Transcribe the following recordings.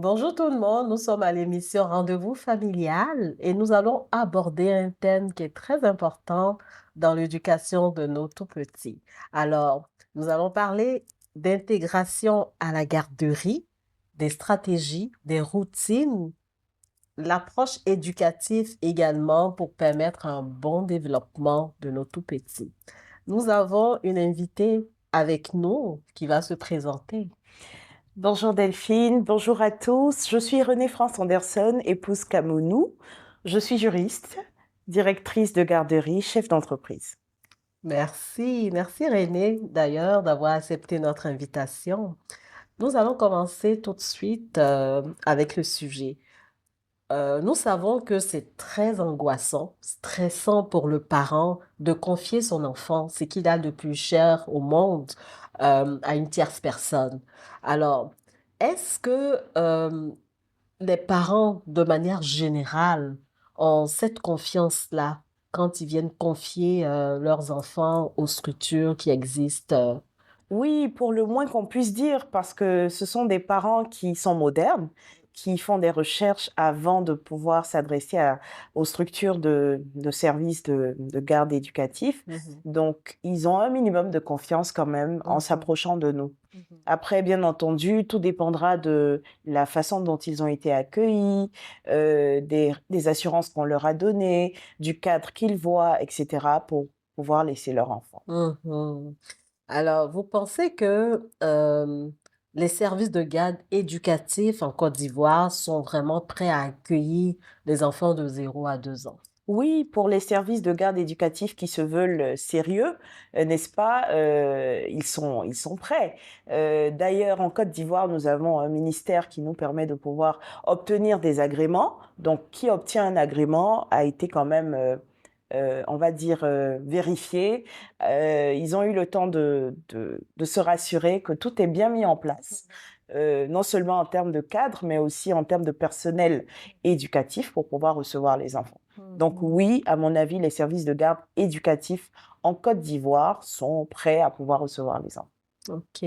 Bonjour tout le monde, nous sommes à l'émission Rendez-vous familial et nous allons aborder un thème qui est très important dans l'éducation de nos tout-petits. Alors, nous allons parler d'intégration à la garderie, des stratégies, des routines, l'approche éducative également pour permettre un bon développement de nos tout-petits. Nous avons une invitée avec nous qui va se présenter. Bonjour Delphine, bonjour à tous. Je suis Renée France Anderson, épouse Kamounou. Je suis juriste, directrice de garderie, chef d'entreprise. Merci René d'ailleurs d'avoir accepté notre invitation. Nous allons commencer tout de suite avec le sujet. Nous savons que c'est très angoissant, stressant pour le parent de confier son enfant, ce qu'il a de plus cher au monde, à une tierce personne. Alors, est-ce que les parents, de manière générale, ont cette confiance-là quand ils viennent confier leurs enfants aux structures qui existent. Oui, pour le moins qu'on puisse dire, parce que ce sont des parents qui sont modernes, qui font des recherches avant de pouvoir aux structures de services de garde éducatif. Mhm, Donc, ils ont un minimum de confiance quand même en mhm, s'approchant de nous. mhm, Après, bien entendu, tout dépendra de la façon dont ils ont été accueillis, des assurances qu'on leur a données, du cadre qu'ils voient, etc., pour pouvoir laisser leur enfant. mhm. Alors, vous pensez que les services de garde éducatifs en Côte d'Ivoire sont vraiment prêts à accueillir les enfants de 0 à 2 ans? Oui, pour les services de garde éducatifs qui se veulent sérieux, n'est-ce pas, ils sont prêts. D'ailleurs, en Côte d'Ivoire, nous avons un ministère qui nous permet de pouvoir obtenir des agréments. Donc, qui obtient un agrément a été quand même, on va dire, vérifié. Ils ont eu le temps de se rassurer que tout est bien mis en place. Non seulement en termes de cadre, mais aussi en termes de personnel éducatif pour pouvoir recevoir les enfants. Donc Mhm. oui, à mon avis, les services de garde éducatifs en Côte d'Ivoire sont prêts à pouvoir recevoir les enfants. OK.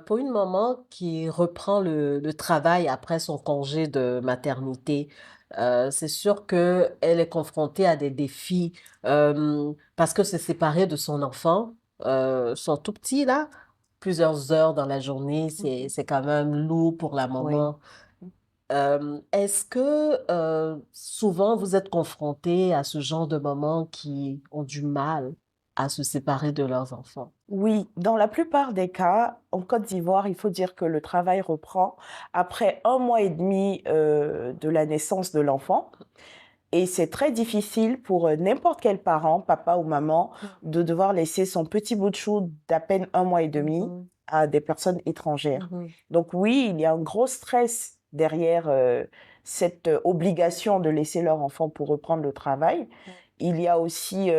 Pour une maman qui reprend le travail après son congé de maternité, c'est sûr qu'elle est confrontée à des défis parce que se séparer de son enfant, son tout petit là, plusieurs heures dans la journée, Mhm. c'est quand même lourd pour la Oui. maman. Est-ce que souvent vous êtes confronté à ce genre de mamans qui ont du mal à se séparer de leurs enfants? Oui, dans la plupart des cas, en Côte d'Ivoire, il faut dire que le travail reprend après 1 mois et demi de la naissance de l'enfant. Et c'est très difficile pour n'importe quel parent, papa ou maman, de devoir laisser son petit bout de chou d'à peine 1 mois et demi Mhm. à des personnes étrangères. Mhm. Donc oui, il y a un gros stress derrière cette obligation de laisser leur enfant pour reprendre le travail. Il y a aussi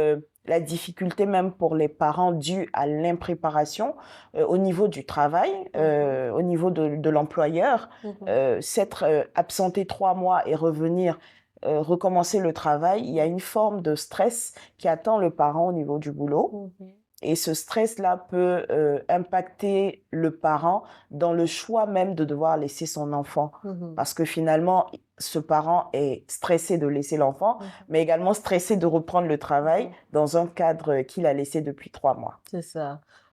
la difficulté même pour les parents due à l'impréparation au niveau du travail, Mhm. au niveau de l'employeur. Mhm. S'être absenté 3 mois et revenir recommencer le travail, il y a une forme de stress qui attend le parent au niveau du boulot. Mhm. Et ce stress-là peut impacter le parent dans le choix même de devoir laisser son enfant. Mhm. Parce que finalement, ce parent est stressé de laisser l'enfant, Mhm. mais également stressé de reprendre le travail Mhm. dans un cadre qu'il a laissé depuis 3 mois. C'est ça.